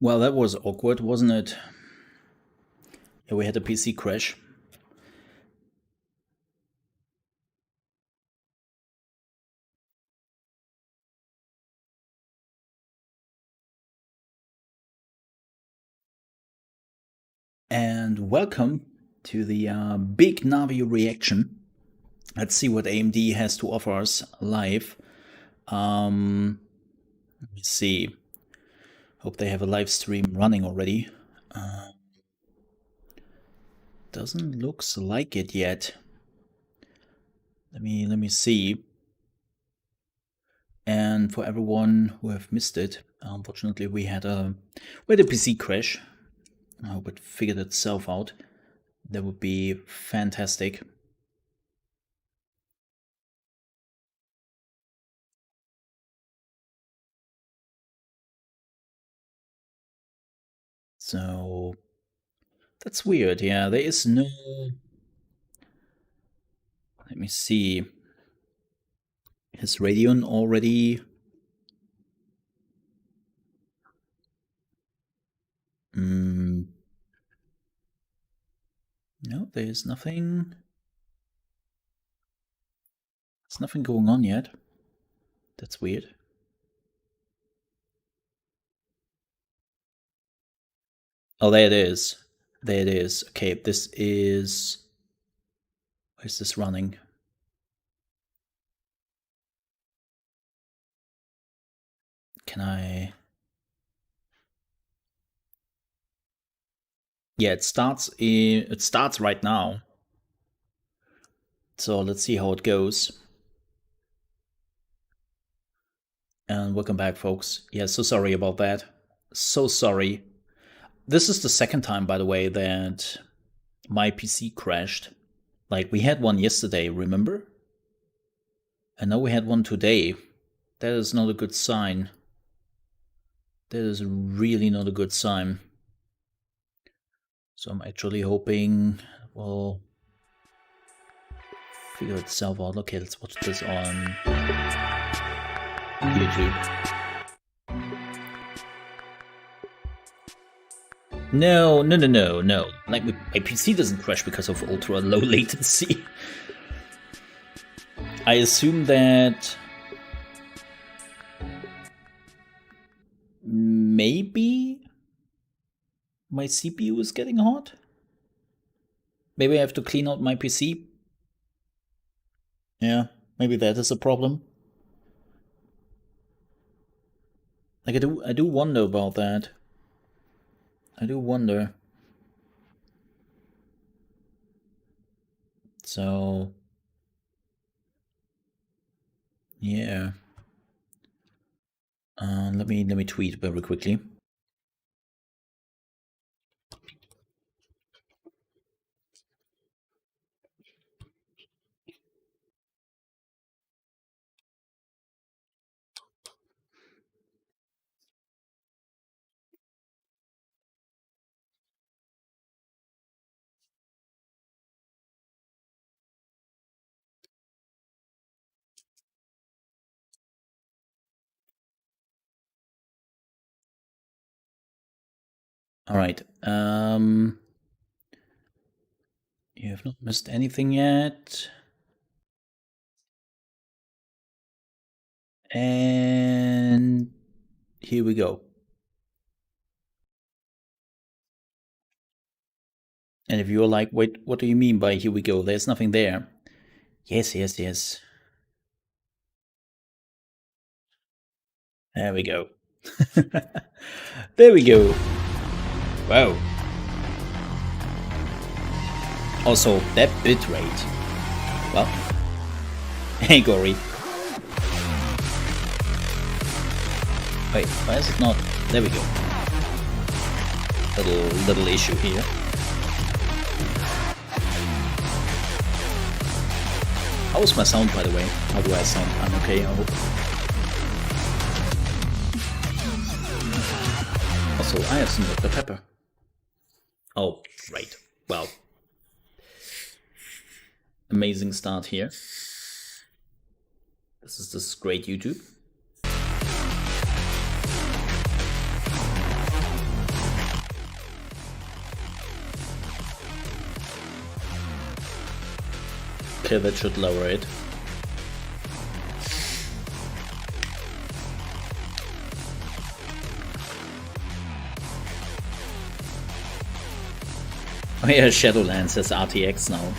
Well, that was awkward, wasn't it? Yeah, we had a PC crash. And welcome to the big Navi reaction. Let's see what AMD has to offer us live. Let me see. Hope they have a live stream running already. Doesn't look like it yet. Let me see. And for everyone who have missed it, unfortunately we had a PC crash. I hope it figured itself out. That would be fantastic. So that's weird. Yeah, there is no. Let me see. Has Radeon already? No, there's nothing. There's nothing going on yet. That's weird. Oh, there it is. There it is. Okay, this is. Where's this running? Can I? Yeah, it starts right now. So let's see how it goes. And welcome back, folks. Yeah, so sorry about that. So sorry. This is the second time, by the way, that my PC crashed. Like, we had one yesterday, remember? And now we had one today. That is not a good sign. That is really not a good sign. So I'm actually hoping we'll figure itself out. Okay, let's watch this on YouTube. No. Like, my PC doesn't crash because of ultra low latency. I assume that maybe my CPU is getting hot. Maybe I have to clean out my PC. Yeah, maybe that is a problem. Like, I do wonder about that. I do wonder. So, yeah. Let me tweet very quickly. All right. You have not missed anything yet. And here we go. And if you're like, wait, what do you mean by here we go? There's nothing there. Yes. There we go. There we go. Wow. Also, that bitrate. Well, hey, Gory. Wait, why is it not? There we go. Little issue here. How is my sound, by the way? How do I sound? I'm okay, I hope. Also, I have some Dr. Pepper. Oh, right. Well, amazing start here. This is great YouTube. pivot should lower it. Oh yeah, Shadowlands has RTX now.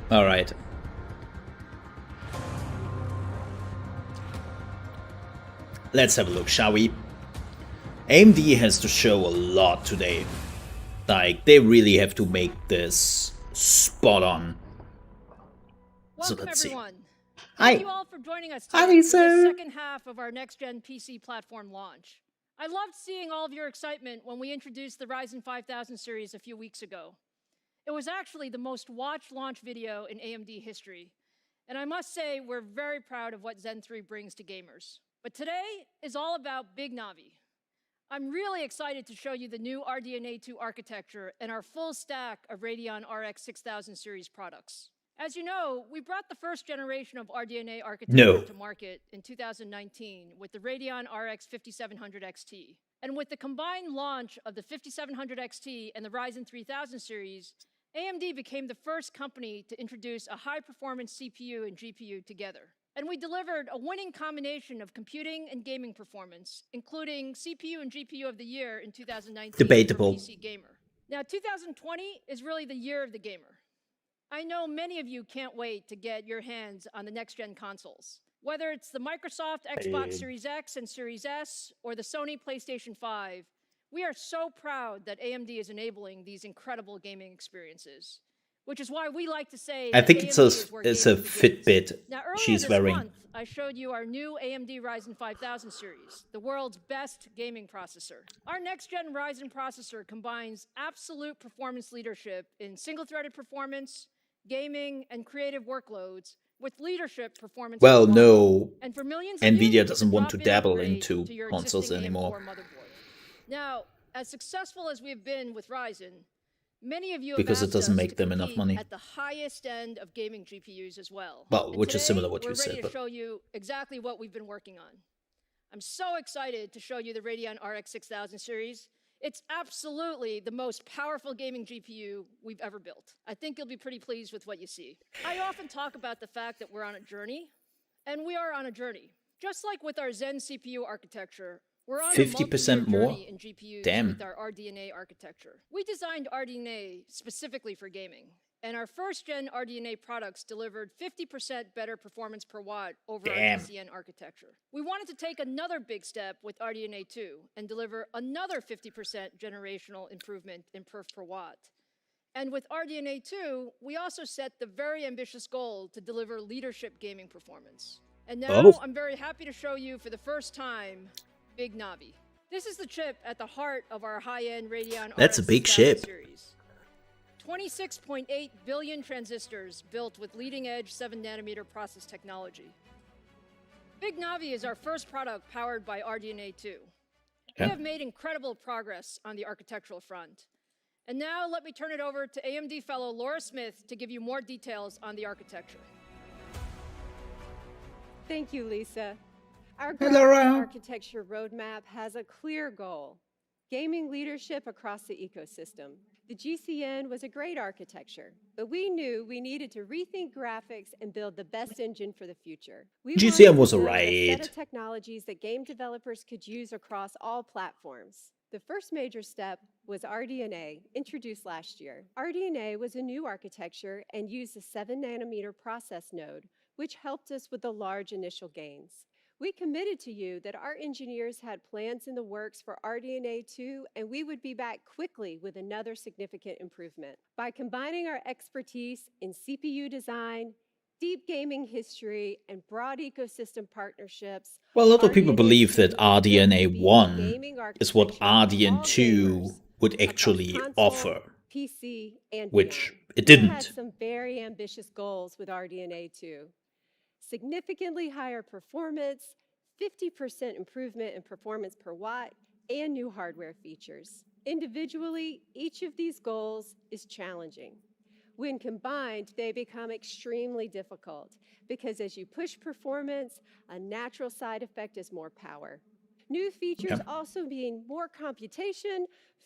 All right. Let's have a look, shall we? AMD has to show a lot today. Like, they really have to make this spot on. Welcome, so let's see. Everyone. Hi. Thank you all for joining us today Hi, for sir. the second half of our next-gen PC platform launch. I loved seeing all of your excitement when we introduced the Ryzen 5000 series a few weeks ago. It was actually the most watched launch video in AMD history. And I must say, we're very proud of what Zen 3 brings to gamers. But today is all about Big Navi. I'm really excited to show you the new RDNA2 architecture and our full stack of Radeon Rx 6000 series products. As you know, we brought the first generation of RDNA architecture to market in 2019 with the Radeon RX 5700 XT. And with the combined launch of the 5700 XT and the Ryzen 3000 series, AMD became the first company to introduce a high-performance CPU and GPU together. And we delivered a winning combination of computing and gaming performance, including CPU and GPU of the year in 2019 Debatable. for PC Gamer. Now, 2020 is really the year of the gamer. I know many of you can't wait to get your hands on the next-gen consoles. Whether it's the Microsoft Xbox Series X and Series S or the Sony PlayStation 5, we are so proud that AMD is enabling these incredible gaming experiences, which is why we like to say I that think AMD it's a Fitbit now, earlier she's this wearing. month, I showed you our new AMD Ryzen 5000 series, the world's best gaming processor. Our next-gen Ryzen processor combines absolute performance leadership in single-threaded performance, gaming, and creative workloads with leadership performance. Well, no, and for millions Nvidia doesn't want to dabble into consoles anymore. Now, as successful as we've been with Ryzen, many of you Because have it doesn't asked us make to them enough compete money. at the highest end of gaming GPUs as well. Well, And which is today, similar to what you we're said. ready to But show you exactly what we've been working on. I'm so excited to show you the Radeon RX 6000 series. It's absolutely the most powerful gaming GPU we've ever built. I think you'll be pretty pleased with what you see. I often talk about the fact that we're on a journey, and we are on a journey. Just like with our Zen CPU architecture, we're on 50% a more? journey in GPUs Damn. with our RDNA architecture. We designed RDNA specifically for gaming, and our first-gen RDNA products delivered 50% better performance per watt over our GCN architecture. We wanted to take another big step with RDNA2 and deliver another 50% generational improvement in perf per watt. And with RDNA2, we also set the very ambitious goal to deliver leadership gaming performance. And now I'm very happy to show you for the first time Big Navi. This is the chip at the heart of our high-end Radeon That's RX a big 6000 chip. series. 26.8 billion transistors built with leading-edge 7-nanometer process technology. Big Navi is our first product powered by RDNA2. We have made incredible progress on the architectural front. And now let me turn it over to AMD fellow Laura Smith to give you more details on the architecture. Thank you, Lisa. Our Laura. architecture roadmap has a clear goal: gaming leadership across the ecosystem. The GCN was a great architecture, but we knew we needed to rethink graphics and build the best engine for the future. We GCN was wanted to build a set alright. of technologies that game developers could use across all platforms. The first major step was RDNA, introduced last year. RDNA was a new architecture and used a 7-nanometer process node, which helped us with the large initial gains. We committed to you that our engineers had plans in the works for RDNA2, and we would be back quickly with another significant improvement. By combining our expertise in CPU design, deep gaming history, and broad ecosystem partnerships, Well, a lot of people believe that RDNA2 RDNA1 is what architecture for all RDN2 gamers would across actually console, offer, PC, and which beyond. it We had didn't. some very ambitious goals with RDNA2. Significantly higher performance, 50% improvement in performance per watt, and new hardware features. Individually, each of these goals is challenging. When combined, they become extremely difficult because as you push performance, a natural side effect is more power. New features also mean more computation,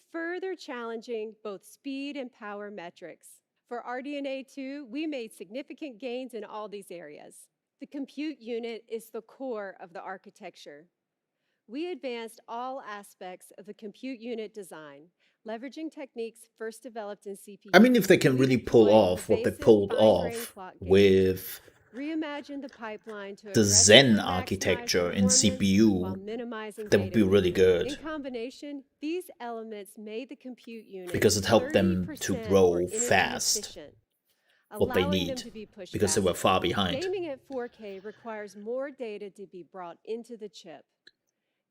further challenging both speed and power metrics. For RDNA2, we made significant gains in all these areas. The compute unit is the core of the architecture. We advanced all aspects of the compute unit design, leveraging techniques first developed in CPU. I mean, if they can really pull off what they pulled off with reimagine the pipeline to the Zen architecture in CPU, that would be really good. In combination, these elements made the compute unit because it helped them to grow fast, what they need, because they were far behind. Gaming at 4K requires more data to be brought into the chip.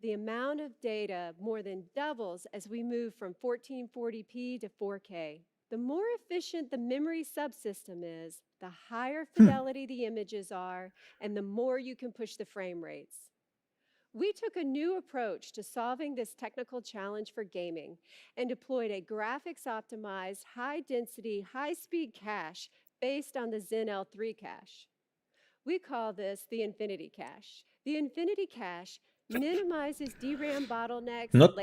The amount of data more than doubles as we move from 1440p to 4K. The more efficient the memory subsystem is, the higher fidelity the images are, and the more you can push the frame rates. We took a new approach to solving this technical challenge for gaming and deployed a graphics-optimized, high-density, high-speed cache based on the Zen L3 cache. We call this the Infinity Cache. The Infinity Cache minimizes DRAM bottlenecks, not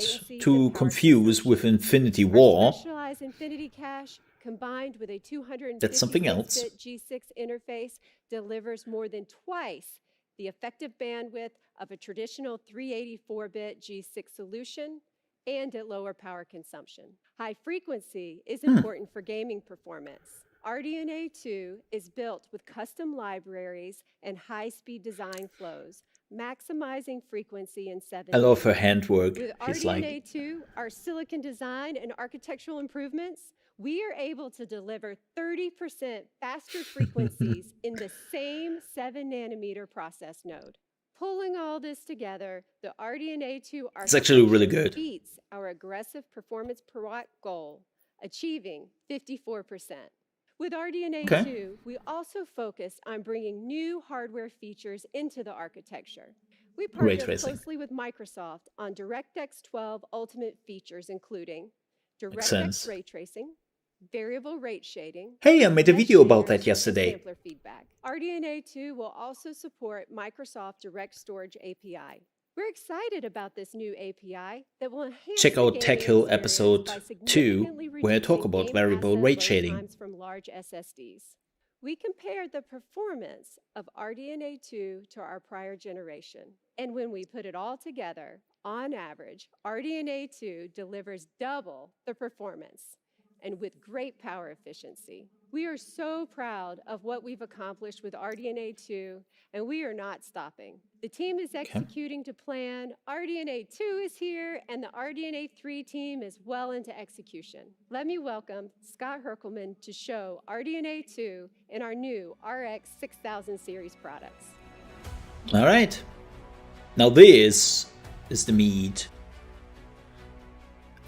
to confuse with Infinity War. Our specialized Infinity Cache, combined with a 256-bit G6 interface, delivers more than twice the effective bandwidth of a traditional 384-bit G6 solution and at lower power consumption. High frequency is important for gaming performance. RDNA2 is built with custom libraries and high-speed design flows, maximizing frequency in 7 I love her handwork. With RDNA2, our silicon design and architectural improvements, we are able to deliver 30% faster frequencies in the same 7-nanometer process node. Pulling all this together, the RDNA2 it's actually really good. Beats our aggressive performance per watt goal, achieving 54%. With RDNA2, we also focused on bringing new hardware features into the architecture. We partnered closely with Microsoft on DirectX 12 Ultimate features, including DirectX ray tracing, variable rate shading. Hey, I made a video about that yesterday. Sampler feedback. RDNA2 will also support Microsoft Direct Storage API. We're excited about this new API that will enhance Check out Tech Hill episode 2, where I talk about variable rate shading. From large SSDs. We compared the performance of RDNA2 to our prior generation. And when we put it all together, on average, RDNA2 delivers double the performance and with great power efficiency. We are so proud of what we've accomplished with RDNA2, and we are not stopping. The team is executing to plan, RDNA2 is here, and the RDNA3 team is well into execution. Let me welcome Scott Herkelman to show RDNA2 in our new RX 6000 series products. All right. Now this is the meat.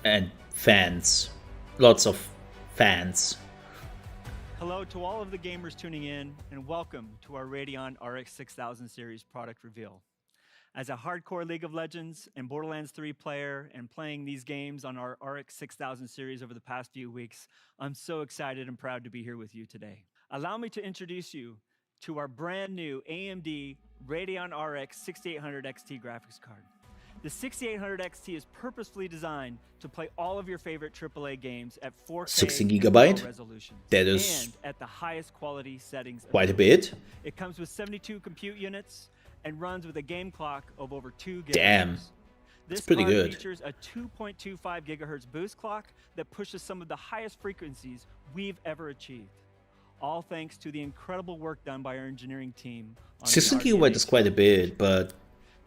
And fans. Lots of fans. Hello to all of the gamers tuning in, and welcome to our Radeon RX 6000 series product reveal. As a hardcore League of Legends and Borderlands 3 player and playing these games on our RX 6000 series over the past few weeks, I'm so excited and proud to be here with you today. Allow me to introduce you to our brand new AMD Radeon RX 6800 XT graphics card. The 6800 XT is purposefully designed to play all of your favorite AAA games at 4K 60 gigabyte. resolution. That is and at the highest quality settings. Quite a bit. It comes with 72 compute units and runs with a game clock of over 2 gigahertz. Damn. That's pretty good. This card features a 2.25 gigahertz boost clock that pushes some of the highest frequencies we've ever achieved. All thanks to the incredible work done by our engineering team. 60 gigabyte is quite a bit, but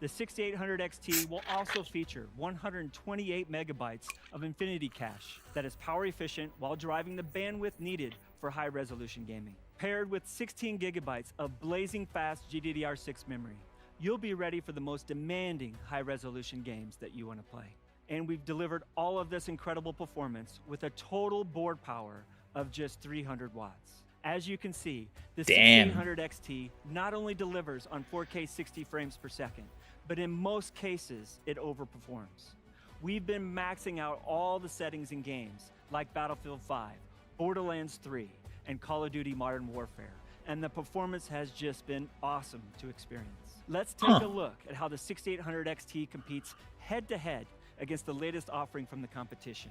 the 6800 XT will also feature 128 megabytes of Infinity Cache that is power efficient while driving the bandwidth needed for high resolution gaming. Paired with 16 gigabytes of blazing fast GDDR6 memory, you'll be ready for the most demanding high resolution games that you want to play. And we've delivered all of this incredible performance with a total board power of just 300 watts. As you can see, the 6800 XT not only delivers on 4K 60 frames per second, but in most cases, it overperforms. We've been maxing out all the settings in games like Battlefield 5, Borderlands 3, and Call of Duty Modern Warfare, and the performance has just been awesome to experience. Let's take a look at how the 6800 XT competes head-to-head against the latest offering from the competition.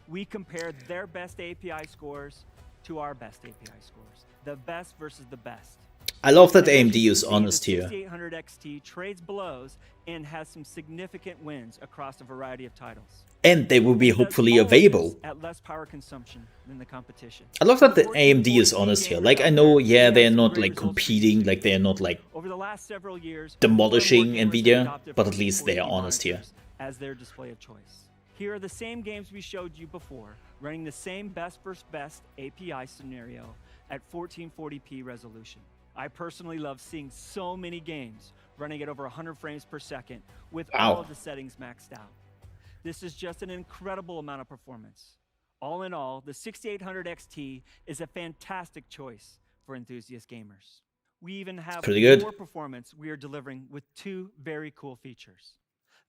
We compare their best API scores to our best API scores. The best versus the best. I love that AMD is honest the here. 6800 XT trades blows and has some significant wins across a variety of titles. And they will be hopefully available. At less power consumption than the competition. I love that the AMD is honest here. Like, I know, yeah, they're not like competing, like they're not like over the last several years demolishing Nvidia, but at least they are honest here. As their display of choice. Here are the same games we showed you before, running the same best versus best API scenario at 1440p resolution. I personally love seeing so many games running at over 100 frames per second with all of the settings maxed out. This is just an incredible amount of performance. All in all, the 6800 XT is a fantastic choice for enthusiast gamers. We even have more performance we are delivering with two very cool features.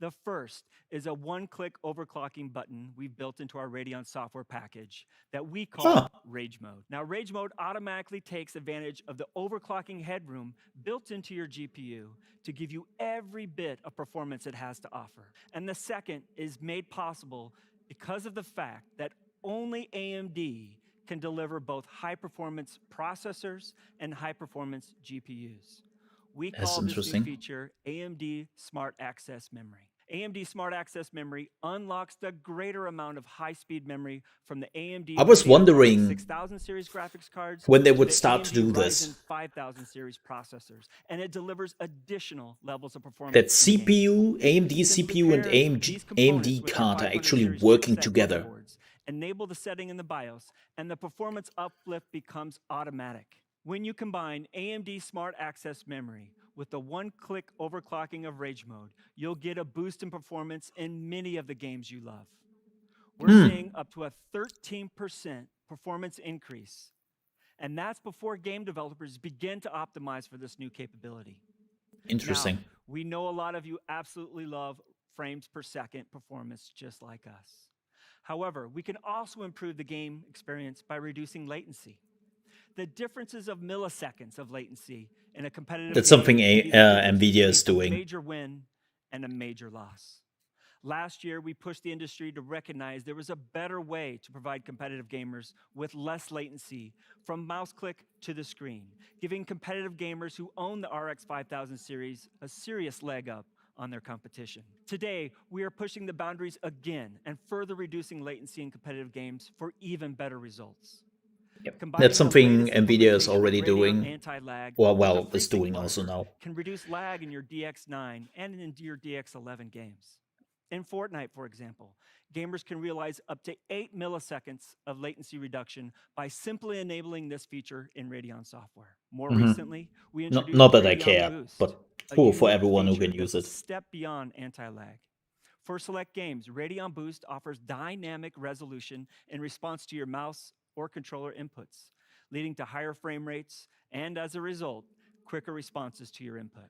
The first is a one-click overclocking button we've built into our Radeon software package that we call Rage Mode. Now, Rage Mode automatically takes advantage of the overclocking headroom built into your GPU to give you every bit of performance it has to offer. And the second is made possible because of the fact that only AMD can deliver both high-performance processors and high-performance GPUs. We call this new feature AMD Smart Access Memory. AMD Smart Access Memory unlocks the greater amount of high-speed memory from the AMD I was wondering 6000 series graphics cards when they would start to do this. Ryzen 5000 series processors, and it delivers additional levels of performance. That CPU, AMD CPU, and AMD card are actually working together. Enable the setting in the BIOS, and the performance uplift becomes automatic. When you combine AMD Smart Access Memory with the one-click overclocking of Rage Mode, you'll get a boost in performance in many of the games you love. We're seeing up to a 13% performance increase, and that's before game developers begin to optimize for this new capability. Interesting. Now, we know a lot of you absolutely love frames per second performance just like us. However, we can also improve the game experience by reducing latency. The differences of milliseconds of latency in a competitive That's something Nvidia is doing. A major win and a major loss. Last year, we pushed the industry to recognize there was a better way to provide competitive gamers with less latency from mouse click to the screen, giving competitive gamers who own the RX 5000 series a serious leg up on their competition. Today, we are pushing the boundaries again and further reducing latency in competitive games for even better results. Yep. That's something Nvidia is already doing, well, is doing also now. Can reduce lag in your DX9 and in your DX11 games. In Fortnite, for example, gamers can realize up to 8 milliseconds of latency reduction by simply enabling this feature in Radeon software. More recently, we introduced not that I Radeon care, Boost, but cool for everyone who can use it. Step beyond anti-lag. For select games, Radeon Boost offers dynamic resolution in response to your mouse or controller inputs, leading to higher frame rates and, as a result, quicker responses to your input.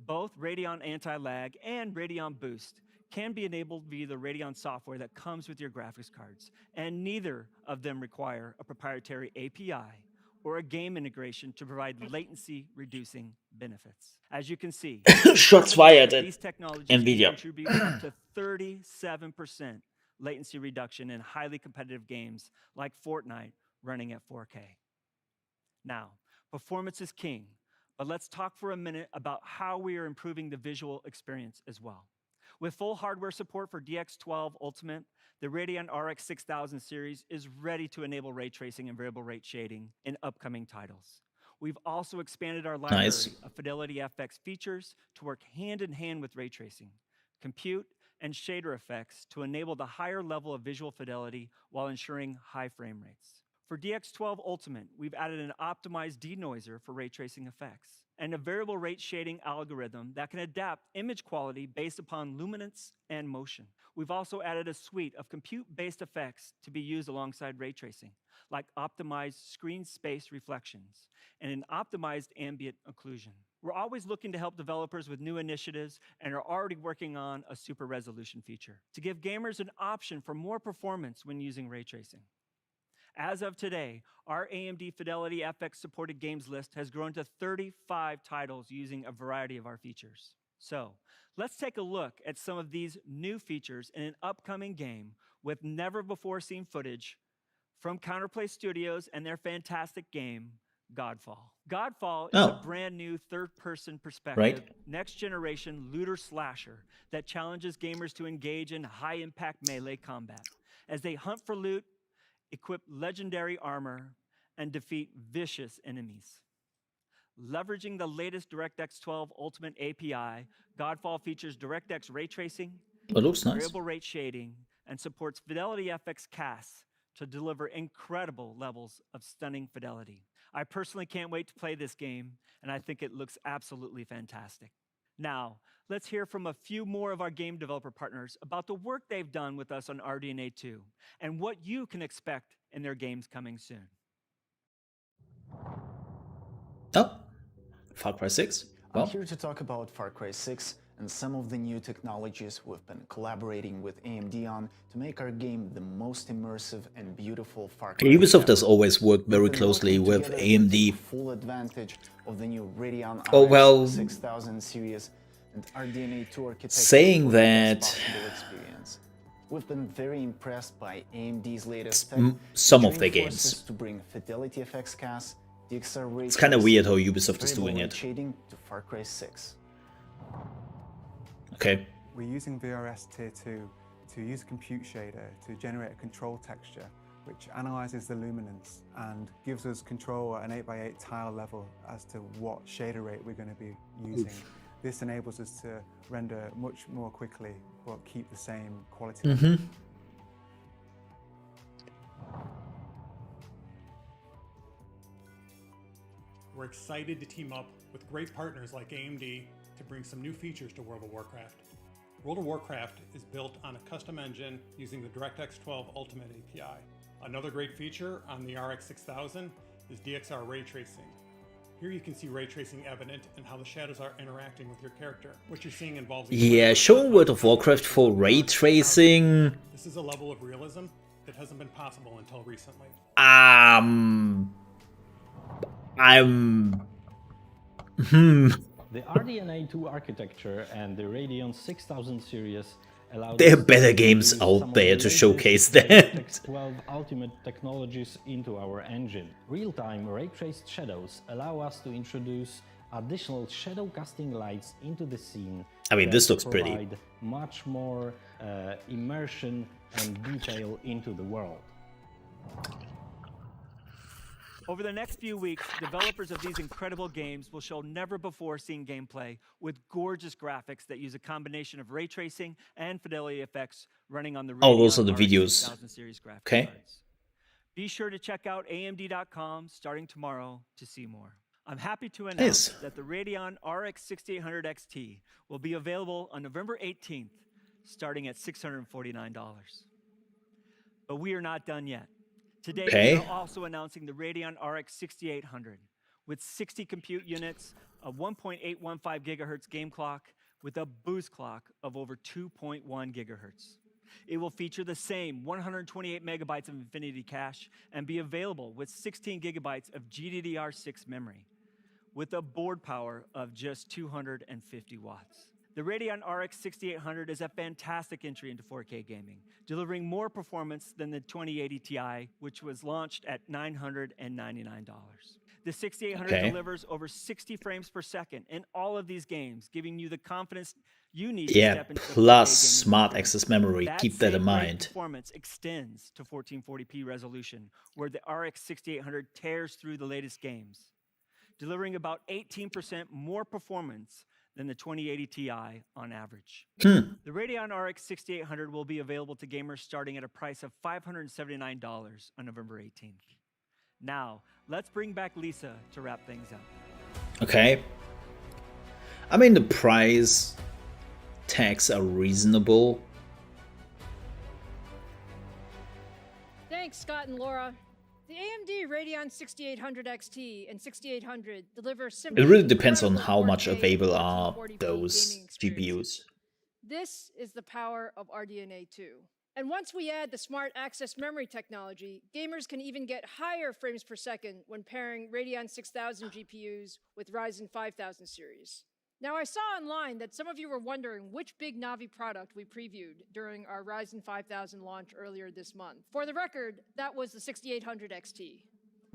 Both Radeon Anti-Lag and Radeon Boost can be enabled via the Radeon software that comes with your graphics cards, and neither of them require a proprietary API or a game integration to provide latency-reducing benefits. As you can see, shots fired at these technologies Nvidia. contribute up to 37% latency reduction in highly competitive games like Fortnite running at 4K. Now, performance is king, but let's talk for a minute about how we are improving the visual experience as well. With full hardware support for DX12 Ultimate, the Radeon RX 6000 series is ready to enable ray tracing and variable rate shading in upcoming titles. We've also expanded our library of Fidelity FX features to work hand in hand with ray tracing, compute, and shader effects to enable the higher level of visual fidelity while ensuring high frame rates. For DX12 Ultimate, we've added an optimized denoiser for ray tracing effects and a variable rate shading algorithm that can adapt image quality based upon luminance and motion. We've also added a suite of compute-based effects to be used alongside ray tracing, like optimized screen space reflections and an optimized ambient occlusion. We're always looking to help developers with new initiatives and are already working on a super resolution feature to give gamers an option for more performance when using ray tracing. As of today, our AMD Fidelity FX supported games list has grown to 35 titles using a variety of our features. So, let's take a look at some of these new features in an upcoming game with never-before-seen footage from Counterplay Studios and their fantastic game, Godfall. Godfall is a brand new third-person perspective, next-generation looter slasher that challenges gamers to engage in high-impact melee combat as they hunt for loot, equip legendary armor, and defeat vicious enemies. Leveraging the latest DirectX 12 Ultimate API, Godfall features DirectX ray tracing, variable rate shading, and supports Fidelity FX CAS to deliver incredible levels of stunning fidelity. I personally can't wait to play this game, and I think it looks absolutely fantastic. Now, let's hear from a few more of our game developer partners about the work they've done with us on RDNA2 and what you can expect in their games coming soon. Oh, Far Cry 6? Well, I'm here to talk about Far Cry 6 and some of the new technologies we've been collaborating with AMD on to make our game the most immersive and beautiful Far Cry. Ubisoft has always worked very closely with AMD. Full advantage of the new Radeon Well, Rx 6000 series and RDNA2 architecture. Saying that, we've been very impressed by AMD's latest tech, some of their games. To bring Fidelity FX CAS, DXR ray it's kind of weird how Ubisoft is doing it. Shading to Far Cry 6. Okay. We're using VRS Tier 2 to use a compute shader to generate a control texture which analyzes the luminance and gives us control at an 8x8 tile level as to what shader rate we're going to be using. This enables us to render much more quickly but keep the same quality level. We're excited to team up with great partners like AMD to bring some new features to World of Warcraft. World of Warcraft is built on a custom engine using the DirectX 12 Ultimate API. Another great feature on the RX 6000 is DXR ray tracing. Here you can see ray tracing evident in how the shadows are interacting with your character. What you're seeing involves... Yeah, showing World of Warcraft for ray tracing... This is a level of realism that hasn't been possible until recently. The RDNA2 architecture and the Radeon 6000 series allow there are better games out there to showcase that. 12 ultimate technologies into our engine. Real-time ray-traced shadows allow us to introduce additional shadow casting lights into the scene. I mean, this looks pretty. Provide much more immersion and detail into the world. Over the next few weeks, developers of these incredible games will show never-before-seen gameplay with gorgeous graphics that use a combination of ray tracing and fidelity effects running on the Radeon those are the RX videos. 6000 series graphics Okay. cards. Be sure to check out AMD.com starting tomorrow to see more. I'm happy to announce that the Radeon RX 6800 XT will be available on November 18th, starting at $649. But we are not done yet. Today, we are also announcing the Radeon RX 6800 with 60 compute units, a 1.815 gigahertz game clock with a boost clock of over 2.1 gigahertz. It will feature the same 128 megabytes of Infinity cache and be available with 16 gigabytes of GDDR6 memory with a board power of just 250 watts. The Radeon RX 6800 is a fantastic entry into 4K gaming, delivering more performance than the 2080 Ti, which was launched at $999. The 6800 delivers over 60 frames per second in all of these games, giving you the confidence you need to step into plus smart access memory. Keep that in mind. Performance extends to 1440p resolution, where the RX 6800 tears through the latest games, delivering about 18% more performance than the 2080 Ti on average. The Radeon RX 6800 will be available to gamers starting at a price of $579 on November 18th. Now, let's bring back Lisa to wrap things up. Okay. I mean, the price tags are reasonable. Thanks, Scott and Laura. The AMD Radeon 6800 XT and 6800 deliver It really depends on how much available are those GPUs. This is the power of RDNA2. And once we add the smart access memory technology, gamers can even get higher frames per second when pairing Radeon 6000 GPUs with Ryzen 5000 series. Now, I saw online that some of you were wondering which big Navi product we previewed during our Ryzen 5000 launch earlier this month. For the record, that was the 6800 XT.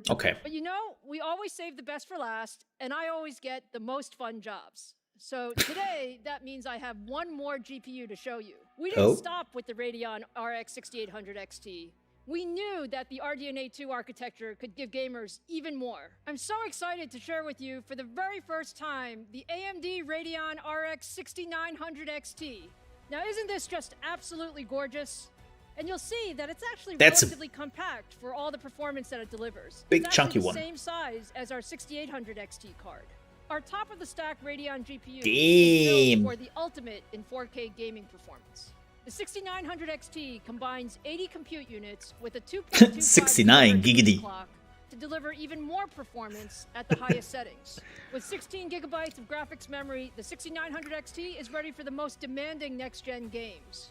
Okay. But you know, we always save the best for last, and I always get the most fun jobs. So today, that means I have one more GPU to show you. We didn't stop with the Radeon RX 6800 XT. We knew that the RDNA2 architecture could give gamers even more. I'm so excited to share with you for the very first time the AMD Radeon RX 6900 XT. Now, isn't this just absolutely gorgeous? And you'll see that it's actually relatively compact for all the performance that it delivers. Big it's chunky the one. Same size as our 6800 XT card. Our top-of-the-stack Radeon GPU Damn. is built for the ultimate in 4K gaming performance. The 6900 XT combines 80 compute units with a 2.25 69 giggity clock to deliver even more performance at the highest settings. With 16 gigabytes of graphics memory, the 6900 XT is ready for the most demanding next-gen games.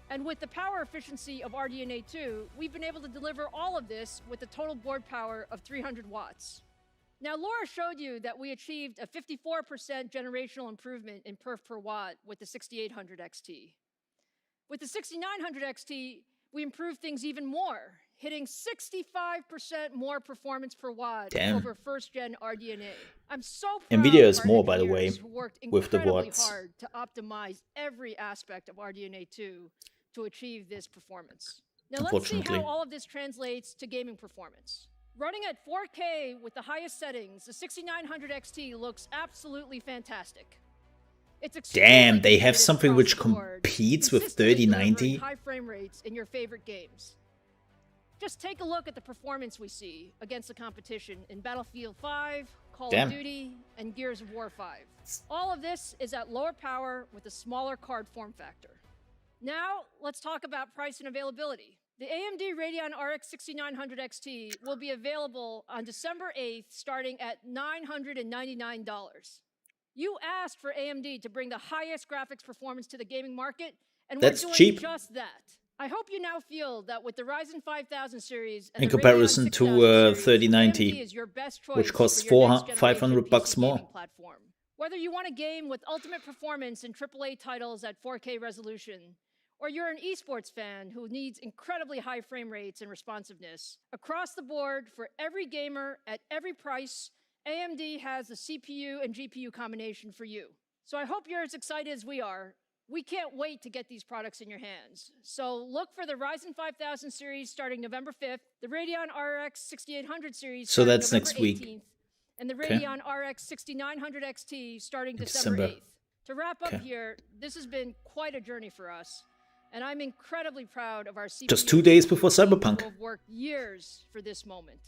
And with the power efficiency of RDNA2, we've been able to deliver all of this with a total board power of 300 watts. Now, Laura showed you that we achieved a 54% generational improvement in perf per watt with the 6800 XT. With the 6900 XT, we improved things even more, hitting 65% more performance per watt over first-gen RDNA. I'm so proud Nvidia of is our more, by the way, engineers who worked with the incredibly watts. hard to optimize every aspect of RDNA2 to achieve this performance. Now, let's see how all of this translates to gaming performance. Running at 4K with the highest settings, the 6900 XT looks absolutely fantastic. Damn, they have something which competes with 3090? High frame rates in your favorite games. Just take a look at the performance we see against the competition in Battlefield 5, Call of Duty, and Gears of War 5. All of this is at lower power with a smaller card form factor. Now, let's talk about price and availability. The AMD Radeon RX 6900 XT will be available on December 8th, starting at $999. You asked for AMD to bring the highest graphics performance to the gaming market, and we're doing just that. I hope you now feel that with the Ryzen 5000 series and in the comparison Radeon to 6000 3090, AMD is your best choice which costs for your next $500 PC more. gaming platform. Whether you want a game with ultimate performance and AAA titles at 4K resolution, or you're an esports fan who needs incredibly high frame rates and responsiveness, across the board for every gamer at every price, AMD has the CPU and GPU combination for you. So I hope you're as excited as we are. We can't wait to get these products in your hands. So look for the Ryzen 5000 series starting November 5th, the Radeon RX 6800 series so starting that's November next 18th, week. And the Radeon RX 6900 XT starting December 8th. To wrap up here, this has been quite a journey for us. And I'm incredibly proud of our CPU just 2 days before Cyberpunk. who have worked years for this moment.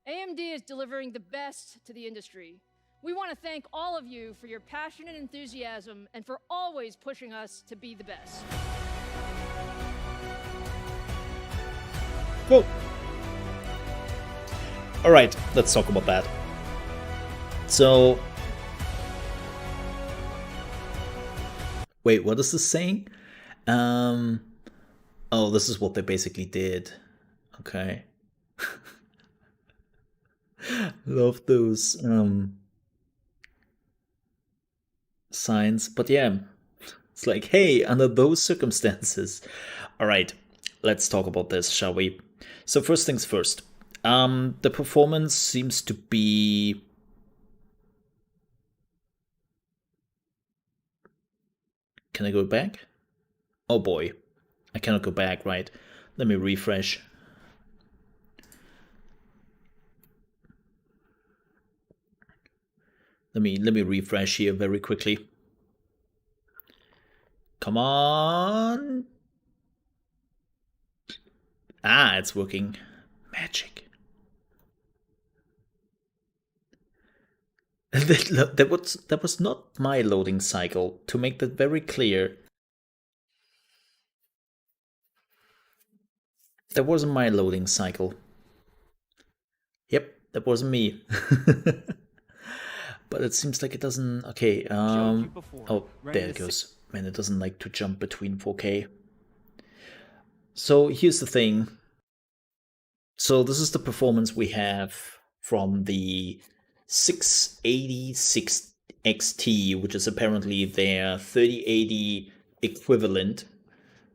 AMD is delivering the best to the industry. We want to thank all of you for your passion and enthusiasm and for always pushing us to be the best. Well, all right, let's talk about that. So, wait, what is this saying? Oh, this is what they basically did. Okay. Love those signs. But yeah, it's like, hey, under those circumstances. All right, let's talk about this, shall we? So first things first. The performance seems to be... Can I go back? Oh boy, I cannot go back, right? Let me refresh. Let me refresh here very quickly. Come on. Ah, it's working. Magic. That was not my loading cycle, to make that very clear. That wasn't my loading cycle. Yep, that wasn't me. But it seems like it doesn't... Okay, oh, there it goes. Man, it doesn't like to jump between 4K. So here's the thing. So this is the performance we have from the 686 XT, which is apparently their 3080 equivalent,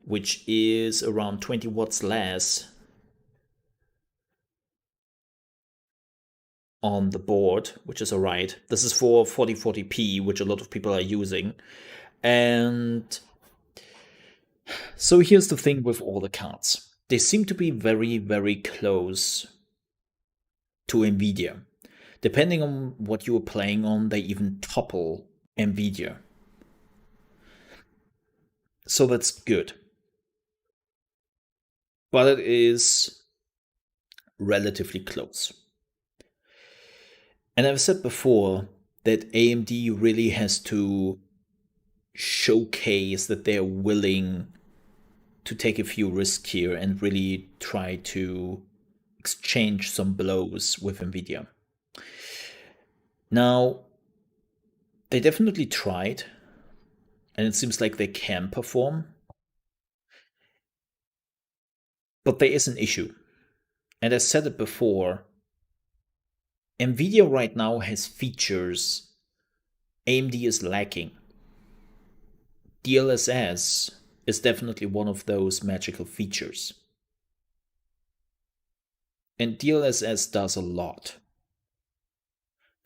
which is around 20 watts less on the board, which is alright. This is for 4040p, which a lot of people are using. And so here's the thing with all the cards. They seem to be very, very close to Nvidia. Depending on what you are playing on, they even topple Nvidia. So that's good. But it is relatively close. And I've said before that AMD really has to showcase that they're willing to take a few risks here and really try to exchange some blows with Nvidia. Now, they definitely tried, and it seems like they can perform. But there is an issue. And I said it before, Nvidia right now has features AMD is lacking. DLSS is definitely one of those magical features. And DLSS does a lot.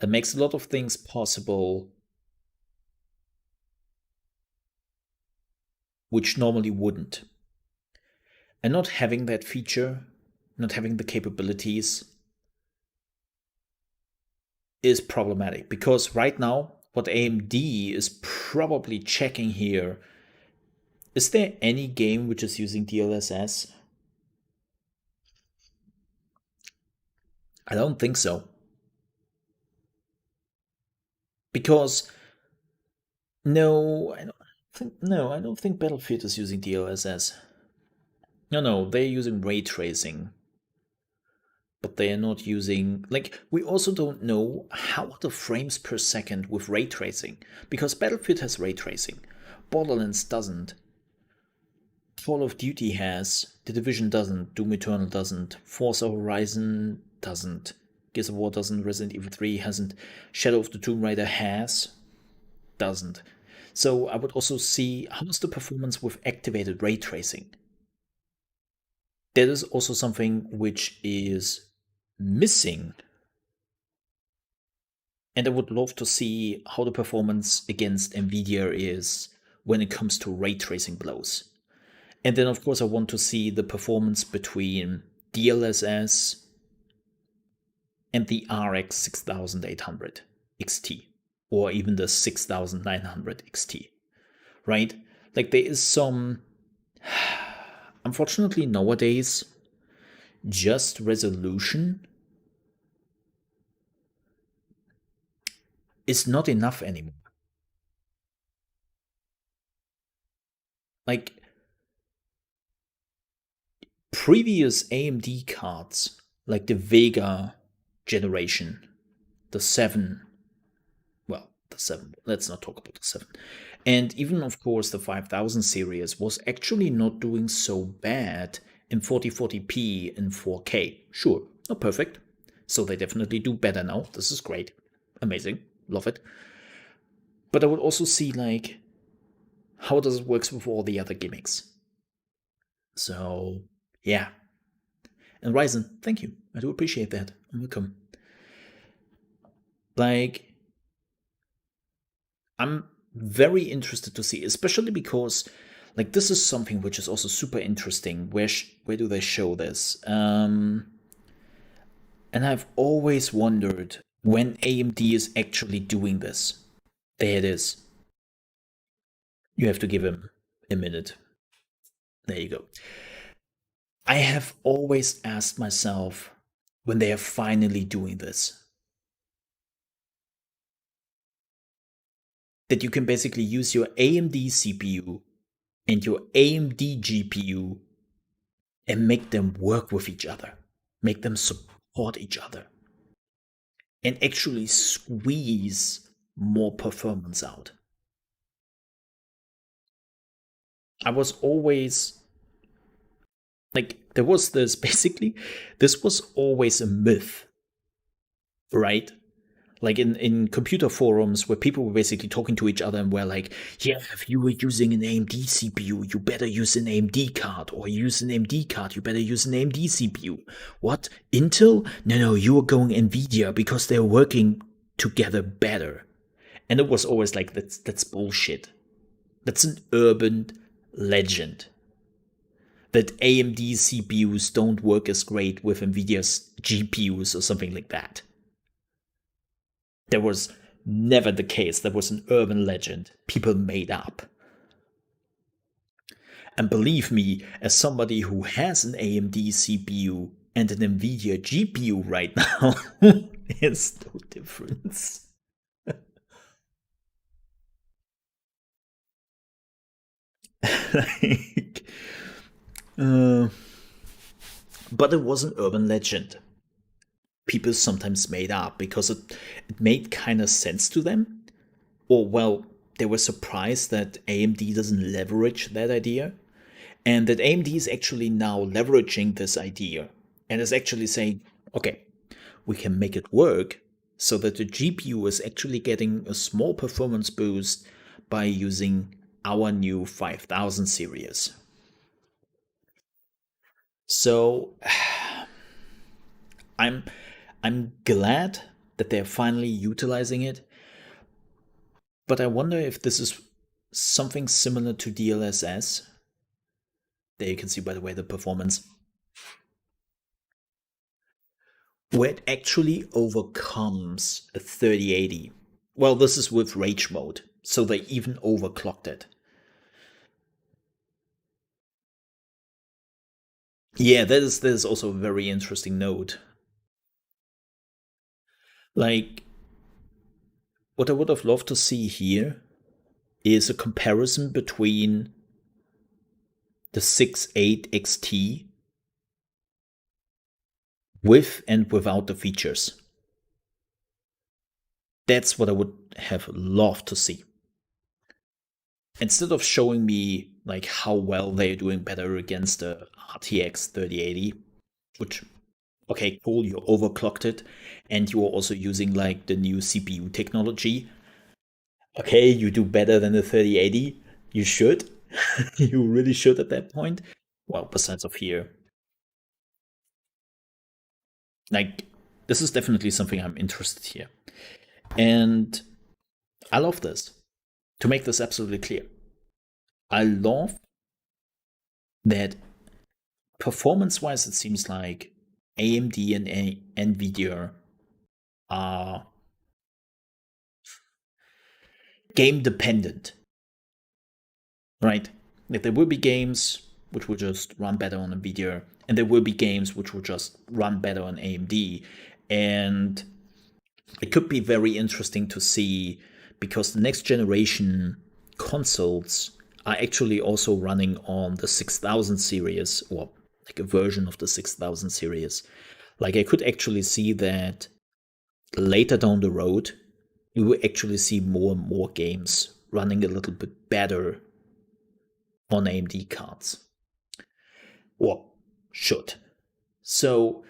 It makes a lot of things possible which normally wouldn't. And not having that feature, not having the capabilities, is problematic. Because right now, what AMD is probably checking here, is there any game which is using DLSS? I don't think so. Because I don't think Battlefield is using DLSS. No, they're using ray tracing. But they are not using, we also don't know how are the frames per second with ray tracing. Because Battlefield has ray tracing. Borderlands doesn't. Call of Duty has. The Division doesn't. Doom Eternal doesn't. Forza Horizon doesn't. Gears of War doesn't. Resident Evil 3 hasn't. Shadow of the Tomb Raider has. Doesn't. So I would also see how is the performance with activated ray tracing. That is also something which is missing. And I would love to see how the performance against Nvidia is when it comes to ray tracing blows. And then of course I want to see the performance between DLSS and the RX 6800 XT, or even the 6900 XT, right? There is some, unfortunately nowadays, just resolution is not enough anymore. Previous AMD cards, like the Vega generation, the 7, let's not talk about the 7, and even of course the 5000 series was actually not doing so bad in 4040p and 4K. Sure, not perfect, so they definitely do better now. This is great, amazing, love it. But I would also see how does it work with all the other gimmicks. So yeah. And Ryzen, thank you. I do appreciate that. Welcome. I'm very interested to see, especially because this is something which is also super interesting. Where do they show this? And I've always wondered when AMD is actually doing this. There it is. You have to give him a minute. There you go. I have always asked myself when they are finally doing this, that you can basically use your AMD CPU and your AMD GPU and make them work with each other, make them support each other, and actually squeeze more performance out. I was always Like, there was this, basically, this was always a myth, right? Like in computer forums where people were basically talking to each other and were like, yeah, if you were using an AMD CPU, you better use an AMD card, or use an AMD card, you better use an AMD CPU. What? Intel? No, you are going Nvidia because they're working together better. And it was always like, that's bullshit. That's an urban legend. That AMD CPUs don't work as great with Nvidia's GPUs or something like that. That was never the case. That was an urban legend people made up. And believe me, as somebody who has an AMD CPU and an Nvidia GPU right now, there's no difference. But it was an urban legend people sometimes made up because it made kind of sense to them. Or, well, they were surprised that AMD doesn't leverage that idea. And that AMD is actually now leveraging this idea and is actually saying, okay, we can make it work so that the GPU is actually getting a small performance boost by using our new 5000 series. So I'm glad that they're finally utilizing it, but I wonder if this is something similar to DLSS. There you can see, by the way, the performance, where it actually overcomes a 3080. Well, this is with rage mode, so they even overclocked it. Yeah, that is also a very interesting note. Like, what I would have loved to see here is a comparison between the 6.8 XT with and without the features. That's what I would have loved to see. Instead of showing me like how well they're doing better against the RTX 3080, which, okay, cool, you overclocked it, and you are also using like the new CPU technology. Okay, you do better than the 3080. You should. You really should at that point. Well, besides of here. Like, this is definitely something I'm interested here. And I love this. To make this absolutely clear, I love that performance-wise, it seems like AMD and Nvidia are game dependent, right? Like, there will be games which will just run better on Nvidia, and there will be games which will just run better on AMD. And it could be very interesting to see, because the next generation consoles are actually also running on the 6000 series, or like a version of the 6000 series. Like, I could actually see that later down the road, you will actually see more and more games running a little bit better on AMD cards. Or should. So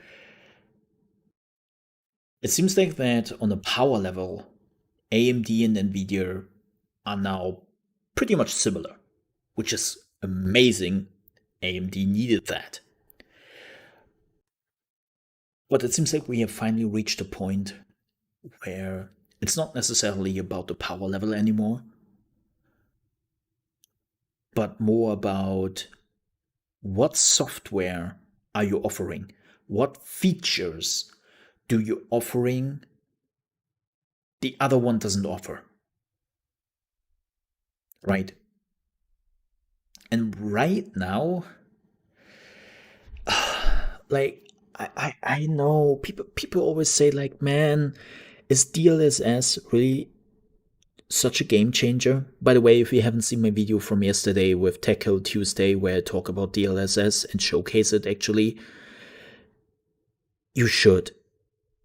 it seems like that on a power level, AMD and Nvidia are now pretty much similar, which is amazing. AMD needed that. But it seems like we have finally reached a point where it's not necessarily about the power level anymore, but more about what software are you offering? What features do you offering the other one doesn't offer? Right? And right now, like, I know people always say, like, man, is DLSS really such a game changer? By the way, if you haven't seen my video from yesterday with Tech Hill Tuesday, where I talk about DLSS and showcase it, actually, you should.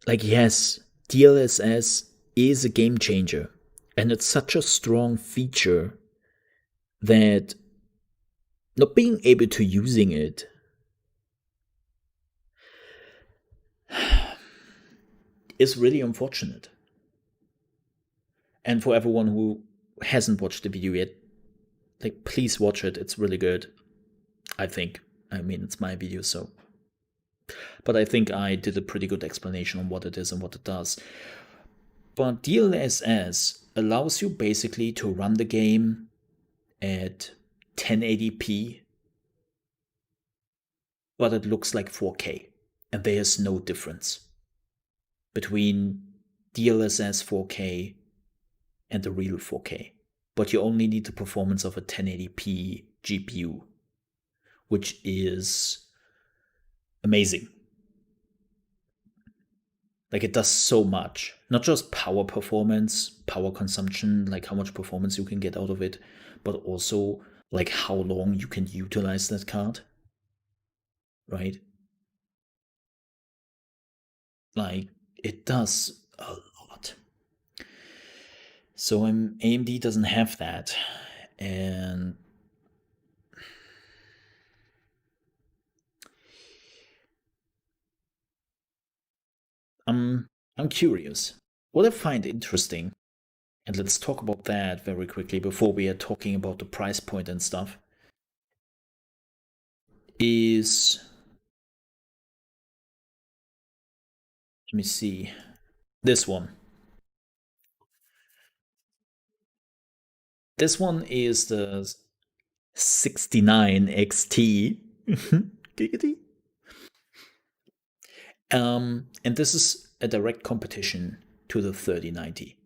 Like, yes, DLSS is a game changer, and it's such a strong feature that not being able to using it is really unfortunate. And for everyone who hasn't watched the video yet, like, please watch it. It's really good, I think. I mean, it's my video, so. But I think I did a pretty good explanation on what it is and what it does. But DLSS allows you basically to run the game at 1080p, but it looks like 4K. And there's no difference between DLSS 4K and the real 4K. But you only need the performance of a 1080p GPU, which is amazing. Like, it does so much. Not just power performance, power consumption, like how much performance you can get out of it, but also like how long you can utilize that card. Right? Like, it does a lot. So AMD doesn't have that. And I'm curious. What I find interesting, and let's talk about that very quickly before we are talking about the price point and stuff, is, let me see, this one. This one is the 69 XT. Giggity. And this is a direct competition to the 3090.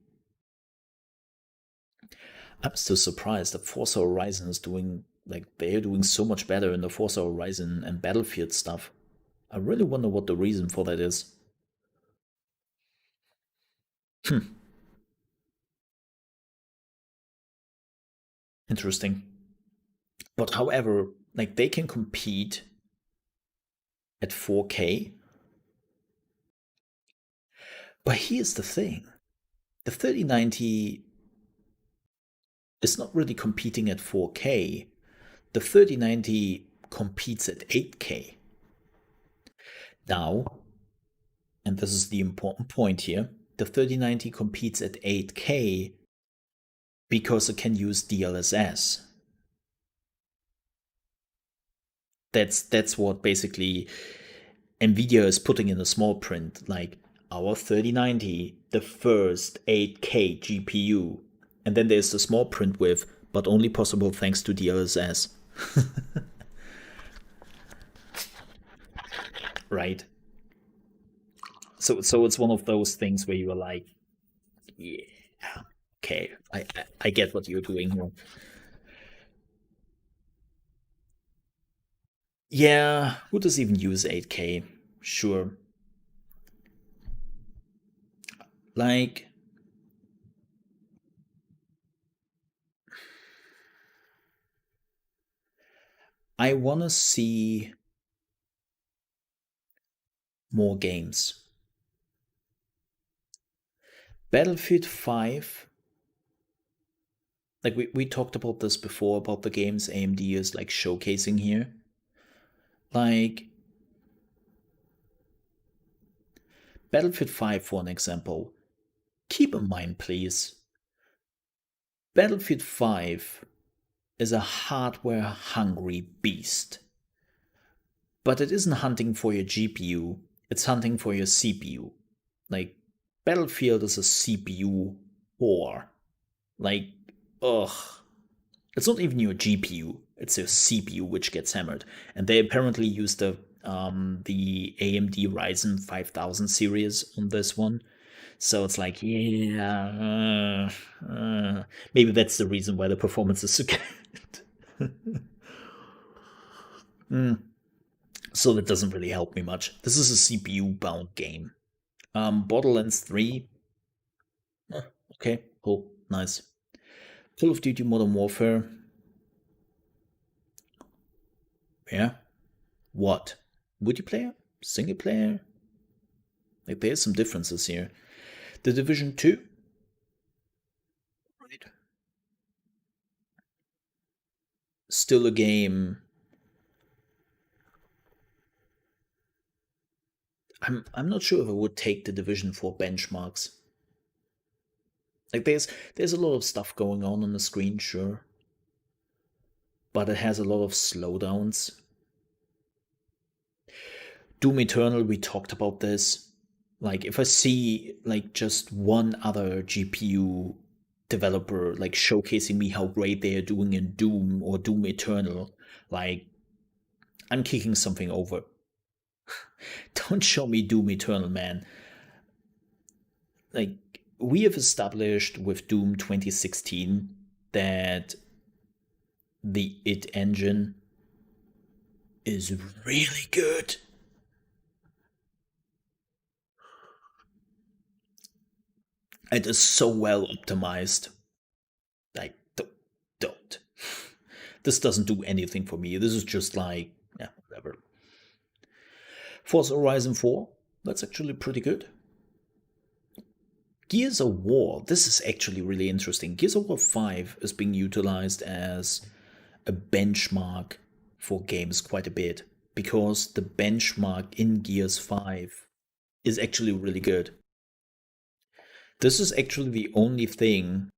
I'm still surprised that Forza Horizon is doing, like, they're doing so much better in the Forza Horizon and Battlefield stuff. I really wonder what the reason for that is. Interesting. But however, like, they can compete at 4K. But here's the thing. The 3090 is not really competing at 4K. The 3090 competes at 8K. Now, and this is the important point here, the 3090 competes at 8K because it can use DLSS. That's what basically Nvidia is putting in a small print, like our 3090, the first 8K GPU. And then there's the small print with, but only possible thanks to DLSS. Right? So it's one of those things where you are like, yeah, okay, I get what you're doing here. Yeah, who does even use 8K? Sure. Like, I want to see more games. Battlefield 5, like we talked about this before, about the games AMD is like showcasing here. Like, Battlefield 5, for an example, keep in mind, please, Battlefield 5 is a hardware-hungry beast. But it isn't hunting for your GPU, it's hunting for your CPU. Like, Battlefield is a CPU whore. Like, ugh. It's not even your GPU, it's your CPU which gets hammered. And they apparently use the AMD Ryzen 5000 series on this one. So it's like, yeah, maybe that's the reason why the performance is so good. So that doesn't really help me much. This is a CPU-bound game. Borderlands 3. Okay, cool, nice. Call of Duty Modern Warfare. Yeah. What? Multiplayer? Single player? Like, there's some differences here. The Division 2. Right. Still a game I'm not sure if I would take the Division for benchmarks. Like there's a lot of stuff going on the screen, sure, but it has a lot of slowdowns. Doom Eternal, we talked about this. Like if I see like just one other GPU developer like showcasing me how great they are doing in Doom or Doom Eternal, like I'm kicking something over. Don't show me Doom Eternal, man. Like we have established with Doom 2016 that the id engine is really good. It is so well optimized. Like, don't. This doesn't do anything for me. This is just like, yeah, whatever. Forza Horizon 4, that's actually pretty good. Gears of War, this is actually really interesting. Gears of War 5 is being utilized as a benchmark for games quite a bit, because the benchmark in Gears 5 is actually really good. This is actually the only thing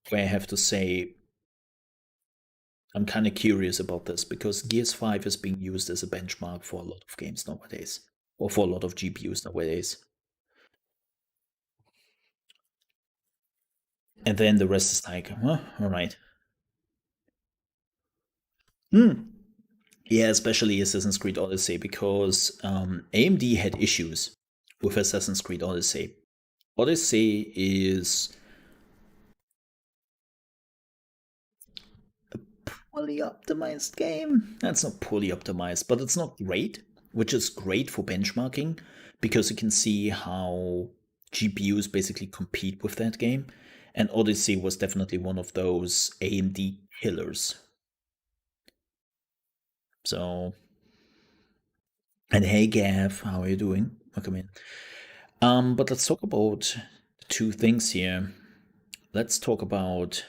where I have to say I'm kind of curious about this, because Gears 5 is being used as a benchmark for a lot of games nowadays, or for a lot of GPUs nowadays. And then the rest is like, huh, all right. Yeah, especially Assassin's Creed Odyssey, because AMD had issues with Assassin's Creed Odyssey. Odyssey is a poorly optimized game. That's not poorly optimized, but it's not great, which is great for benchmarking, because you can see how GPUs basically compete with that game. And Odyssey was definitely one of those AMD killers. So, and hey Gav, how are you doing? Welcome in. But let's talk about two things here. Let's talk about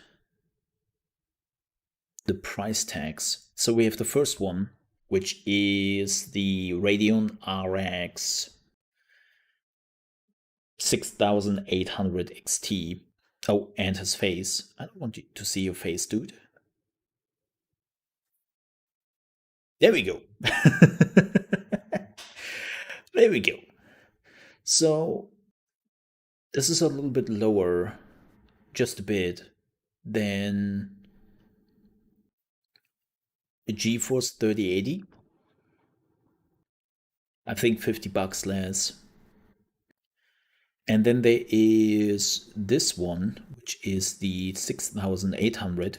the price tags. So we have the first one, which is the Radeon Rx 6800 XT. Oh, and his face. I don't want you to see your face, dude. There we go. There we go. So this is a little bit lower, just a bit, than a GeForce 3080. I think $50 less. And then there is this one, which is the 6800,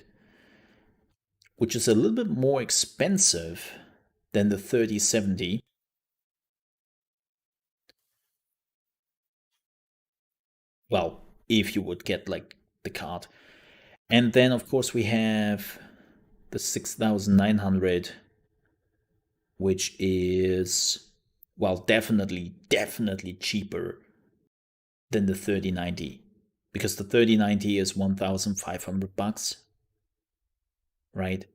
which is a little bit more expensive than the 3070. Well, if you would get like the card. And then of course we have the 6900, which is, well, definitely cheaper than the 3090, because the 3090 is $1,500, right?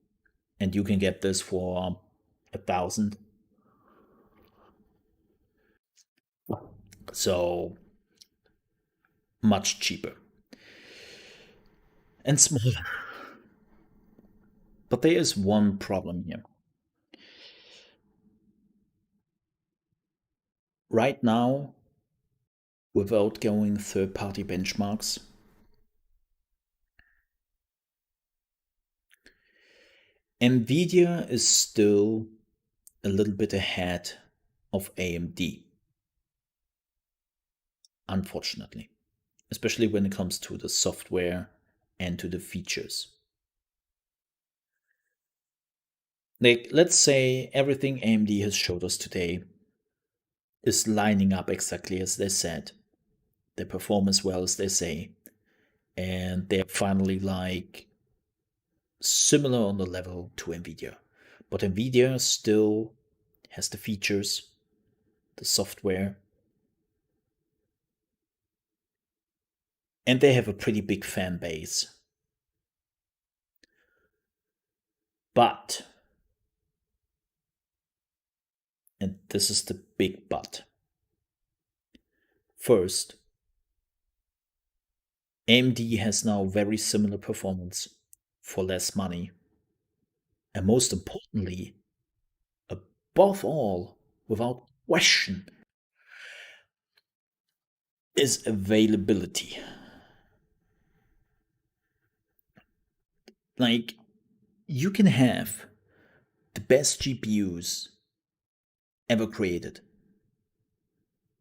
And you can get this for 1,000. So much cheaper and smaller. But there is one problem here. Right now, without going third-party benchmarks, Nvidia is still a little bit ahead of AMD, unfortunately, especially when it comes to the software and to the features. Like, let's say everything AMD has showed us today is lining up exactly as they said. They perform as well as they say. And they're finally like similar on the level to Nvidia. But Nvidia still has the features, the software, and they have a pretty big fan base. But, and this is the big but, First, AMD has now very similar performance for less money. And most importantly, above all, without question, is availability. Like, you can have the best GPUs ever created,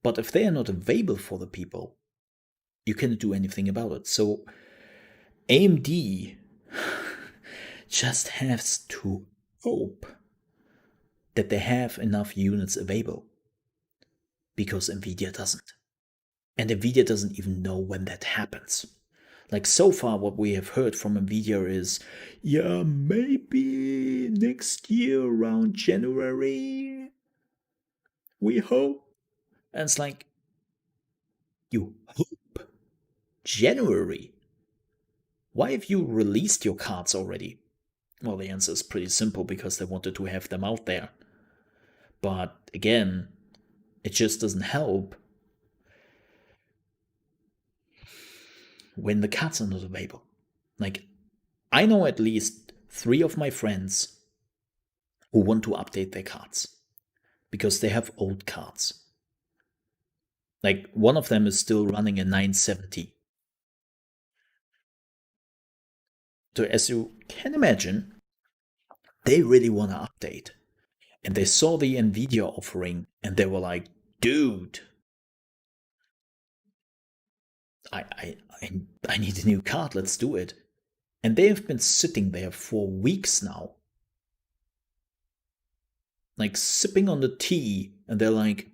but if they are not available for the people, you cannot do anything about it. So AMD just has to hope that they have enough units available, because Nvidia doesn't. And Nvidia doesn't even know when that happens. Like, so far what we have heard from Nvidia is, yeah, maybe next year around January, we hope. And it's like, you hope? January? Why have you released your cards already? Well, the answer is pretty simple, because they wanted to have them out there. But again, it just doesn't help when the cards are not available. Like, I know at least 3 of my friends who want to update their cards because they have old cards. Like, one of them is still running a 970. So as you can imagine, they really want to update. And they saw the Nvidia offering and they were like, dude, I need a new card, let's do it. And they have been sitting there for weeks now, like sipping on the tea, and they're like,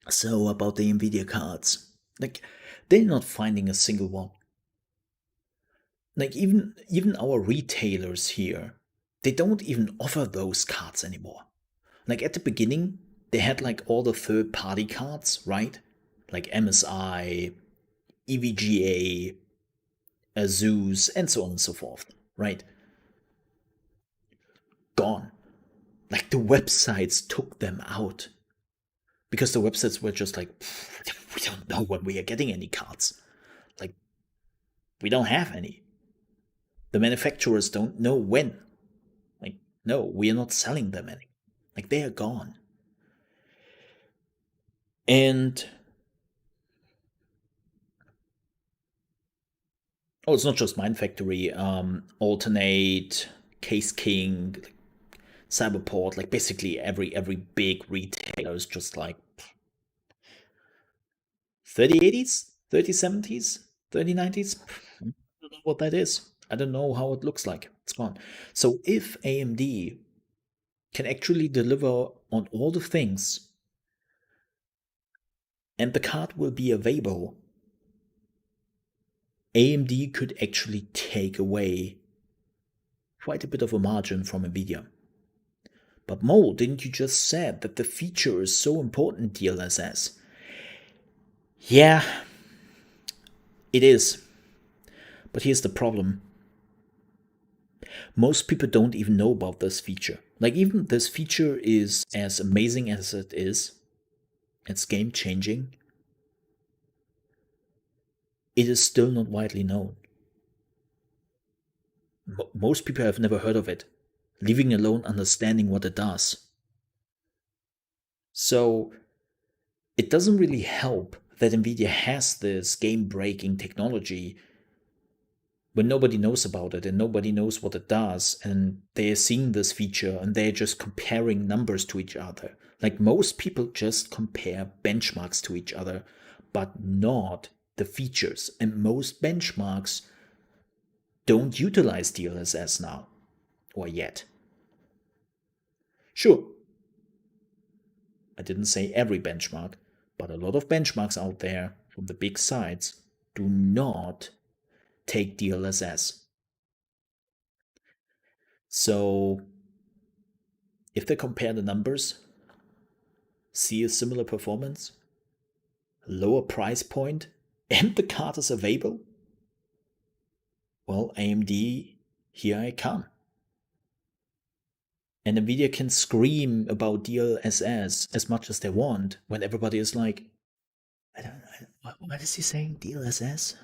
so about the Nvidia cards, like, they're not finding a single one. Like, even our retailers here, they don't even offer those cards anymore. Like, at the beginning, they had like all the third-party cards, right? Like MSI, EVGA, Asus, and so on and so forth, right? Gone. Like, the websites took them out. Because the websites were just like, we don't know when we are getting any cards. Like, we don't have any. The manufacturers don't know when. Like, no, we are not selling them any. Like, they are gone. And oh, it's not just Mind Factory. Alternate, Case King, Cyberport, like basically every big retailer is just like 3080s, 3070s, 3090s. I don't know what that is. I don't know how it looks like. It's gone. So if AMD can actually deliver on all the things and the card will be available, AMD could actually take away quite a bit of a margin from Nvidia. But Mole, didn't you just said that the feature is so important, DLSS? Yeah, it is. But here's the problem. Most people don't even know about this feature. Like, even this feature is as amazing as it is. It's game changing. It is still not widely known. Most people have never heard of it, leaving alone understanding what it does. So it doesn't really help that Nvidia has this game-breaking technology when nobody knows about it and nobody knows what it does, and they're seeing this feature and they're just comparing numbers to each other. Like, most people just compare benchmarks to each other, but not the features. And most benchmarks don't utilize DLSS now, or yet. Sure, I didn't say every benchmark, but a lot of benchmarks out there from the big sites do not take DLSS. So if they compare the numbers, see a similar performance, lower price point, and the card is available, well, AMD, here I come. And Nvidia can scream about DLSS as much as they want when everybody is like, what is he saying? DLSS?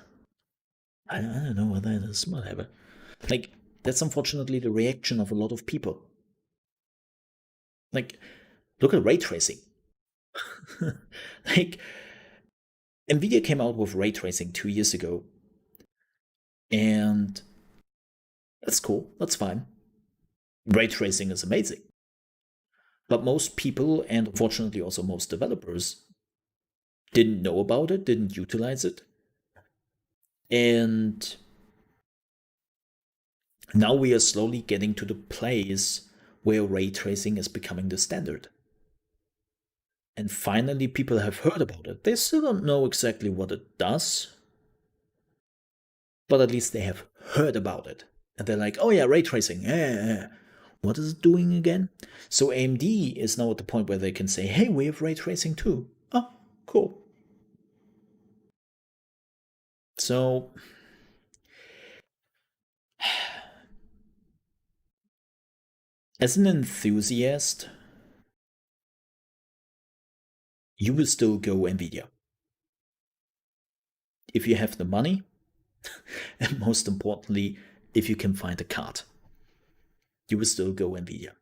I don't know what that is, whatever. Like, that's unfortunately the reaction of a lot of people. Like, look at ray tracing. Like, Nvidia came out with ray tracing 2 years ago. And that's cool, that's fine. Ray tracing is amazing. But most people, and unfortunately also most developers, didn't know about it, didn't utilize it. And now we are slowly getting to the place where ray tracing is becoming the standard. And finally people have heard about it. They still don't know exactly what it does, but at least they have heard about it. And they're like, oh yeah, ray tracing, yeah. What is it doing again? So AMD is now at the point where they can say, hey, we have ray tracing too. Oh, cool. So as an enthusiast, you will still go Nvidia. If you have the money, and most importantly, if you can find a card, you will still go Nvidia.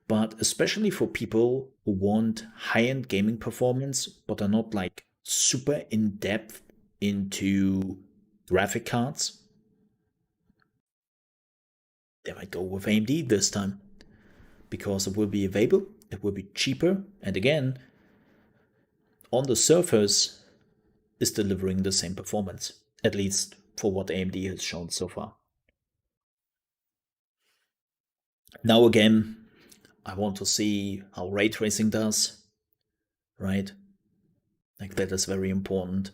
But especially for people who want high-end gaming performance, but are not like super in-depth into graphic cards, they might go with AMD this time, because it will be available, it will be cheaper, and again, on the surface, is delivering the same performance, at least for what AMD has shown so far. Now again, I want to see how ray tracing does, right? Like, that is very important.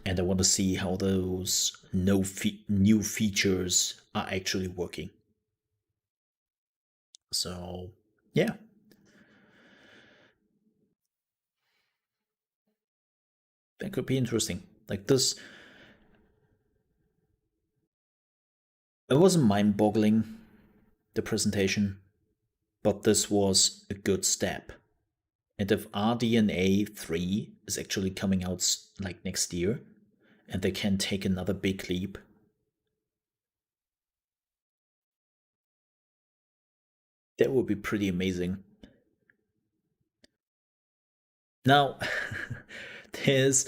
And I want to see how those new features are actually working. So, yeah. That could be interesting. Like this, it wasn't mind-boggling, the presentation, but this was a good step. And if RDNA2 is actually coming out like next year, and they can take another big leap, that would be pretty amazing. Now, there's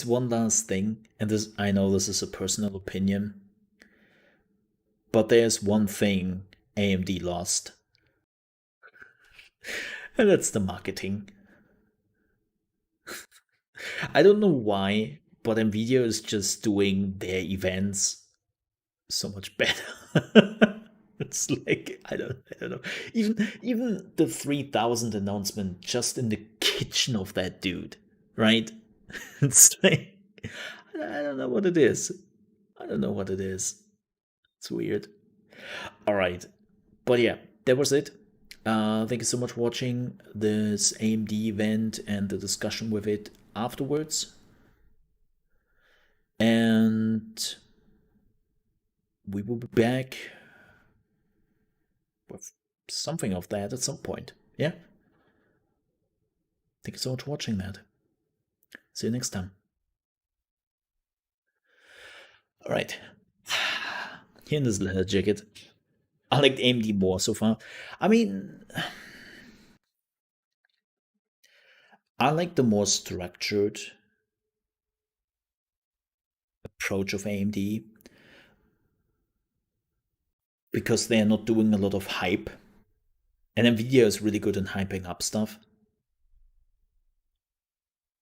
one last thing, and this, I know this is a personal opinion, but there's one thing AMD lost, and that's the marketing. I don't know why, but Nvidia is just doing their events so much better. It's like, I don't know. Even the 3000 announcement just in the kitchen of that dude, right? It's like, I don't know what it is. I don't know what it is. It's weird. All right. But yeah, that was it. Thank you so much for watching this AMD event and the discussion with it afterwards. And we will be back with something of that at some point. Yeah? Thank you so much for watching that. See you next time. Alright. Here in this leather jacket. I liked AMD more so far. I mean, I like the more structured approach of AMD, because they are not doing a lot of hype. And Nvidia is really good in hyping up stuff.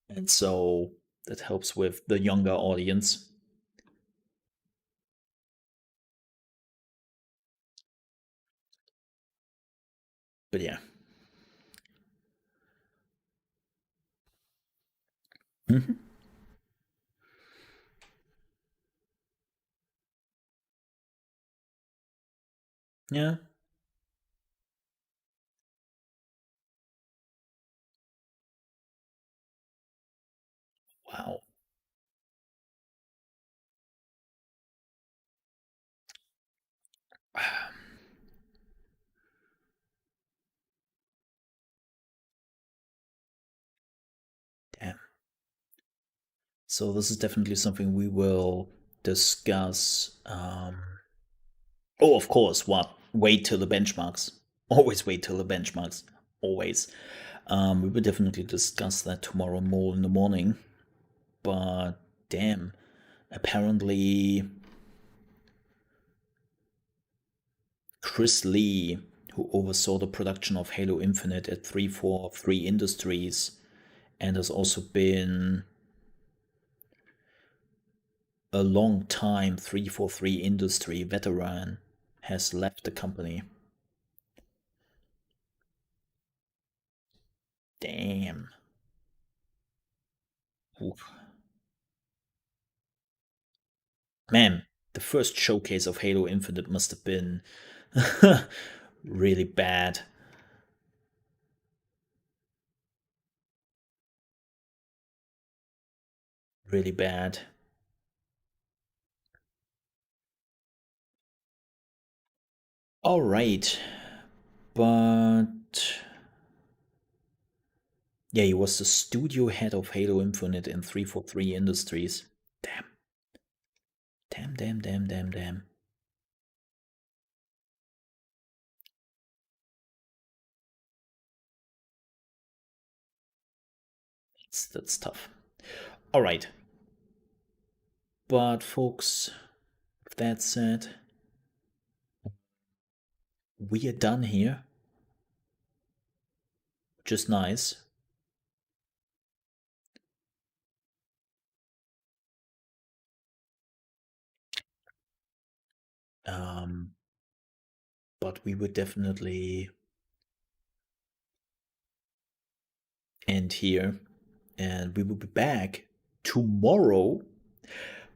And so that helps with the younger audience. But yeah. Mm-hmm. Yeah. Wow. So this is definitely something we will discuss. Oh, of course, what? Wait till the benchmarks. Always wait till the benchmarks. Always. We will definitely discuss that tomorrow more in the morning. But damn, apparently Chris Lee, who oversaw the production of Halo Infinite at 343 Industries and has also been a long time 343 industry veteran, has left the company. Damn. Oof. Man, the first showcase of Halo Infinite must have been really bad. Really bad. All right. But yeah, he was the studio head of Halo Infinite in 343 Industries. Damn. Damn. That's tough. All right. But folks, with that said, we are done here. Which is nice. But we would definitely end here, and we will be back tomorrow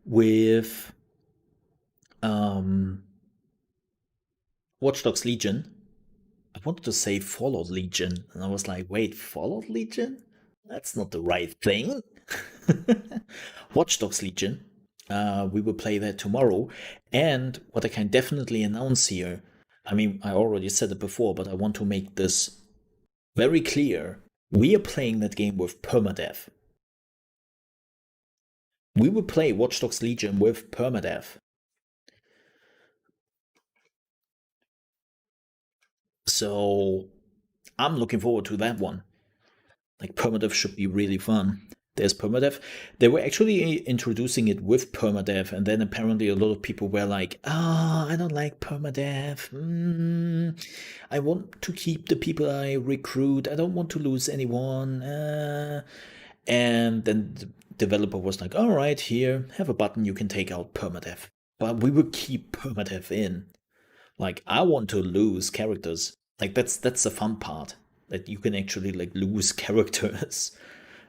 with Watchdogs Legion. I wanted to say Fallout Legion, and I was like, wait, Fallout Legion? That's not the right thing. Watchdogs Legion. We will play that tomorrow. And what I can definitely announce here, I mean, I already said it before, but I want to make this very clear. We are playing that game with permadeath. We will play Watchdogs Legion with permadeath. So I'm looking forward to that one. Like, permadeath should be really fun. There's permadeath. They were actually introducing it with permadeath, and then apparently a lot of people were like, I don't like permadeath. I want to keep the people I recruit. I don't want to lose anyone. And then the developer was like, all right, here, have a button, you can take out permadeath. But we will keep permadeath in. Like, I want to lose characters. Like, that's the fun part. That you can actually, like, lose characters.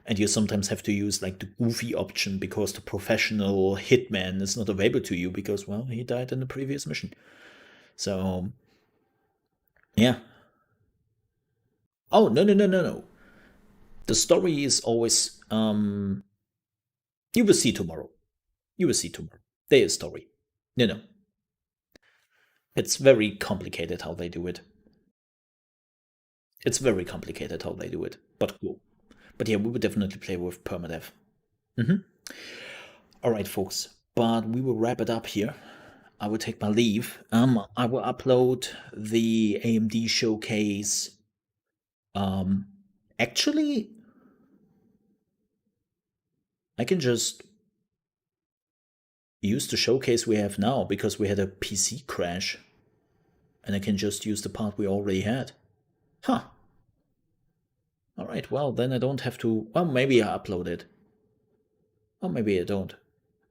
And you sometimes have to use, like, the goofy option because the professional hitman is not available to you because, well, he died in the previous mission. So, yeah. Oh, no. The story is always, you will see tomorrow. You will see tomorrow. There is story. No. It's very complicated how they do it. It's very complicated how they do it, but cool. But yeah, we would definitely play with permadeath. All right, folks. But we will wrap it up here. I will take my leave. I will upload the AMD showcase. Actually, I can just use the showcase we have now because we had a PC crash. And I can just use the part we already had. Huh. Alright, well, then I don't have to... Well, maybe I upload it. Or maybe I don't.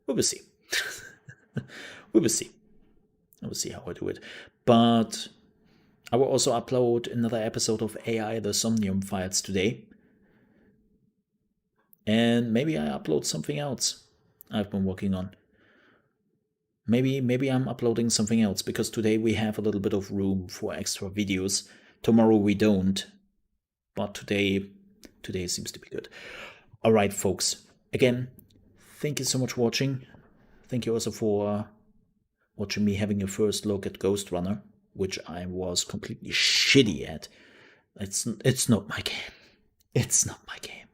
We will see. We will see. I will see how I do it. But I will also upload another episode of AI the Somnium Files today. And maybe I upload something else I've been working on. Maybe I'm uploading something else, because today we have a little bit of room for extra videos. Tomorrow we don't. But today seems to be good. Alright, folks. Again, thank you so much for watching. Thank you also for watching me having a first look at Ghost Runner, which I was completely shitty at. It's not my game. It's not my game.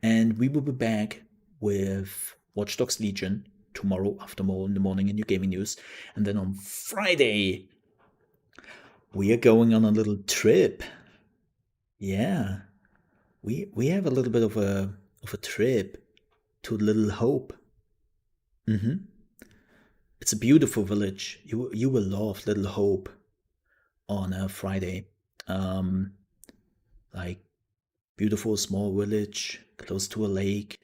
And we will be back with Watchdogs Legion tomorrow after Mole in the morning in your gaming news. And then on Friday, we are going on a little trip. Yeah, we have a little bit of a trip to Little Hope. It's a beautiful village. You will love Little Hope on a Friday. Like beautiful small village close to a lake,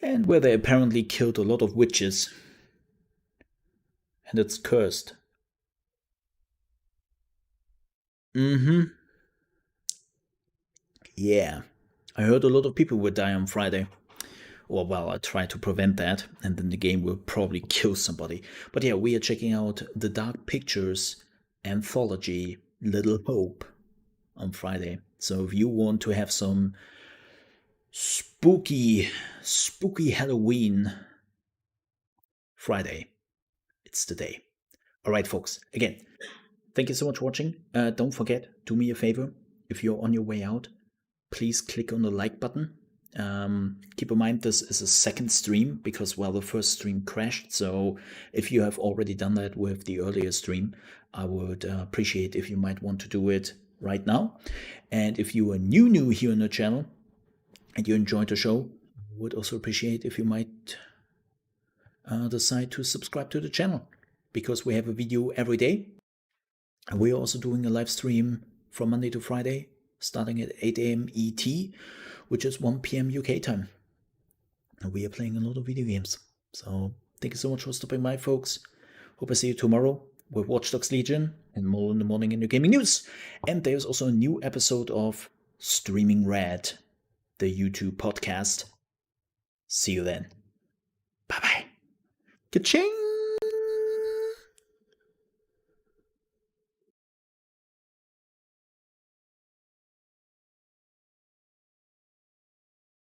and where they apparently killed a lot of witches, and it's cursed. Yeah, I heard a lot of people would die on Friday. Or, well, I try to prevent that, and then the game will probably kill somebody. But yeah, we are checking out the Dark Pictures anthology Little Hope on Friday. So if you want to have some spooky Halloween Friday, it's the day. All right, folks, again, thank you so much for watching. Don't forget, do me a favor, if you're on your way out, please click on the like button. Keep in mind this is a second stream because, well, the first stream crashed. So if you have already done that with the earlier stream, I would appreciate if you might want to do it right now. And if you are new here on the channel and you enjoyed the show, I would also appreciate if you might decide to subscribe to the channel, because we have a video every day. And we are also doing a live stream from Monday to Friday, starting at 8 a.m. ET, which is 1 p.m. UK time. And we are playing a lot of video games. So thank you so much for stopping by, folks. Hope I see you tomorrow with Watchdogs Legion and Mole in the morning in your gaming news. And there's also a new episode of Streaming Red, the YouTube podcast. See you then. Bye-bye. Ka-ching!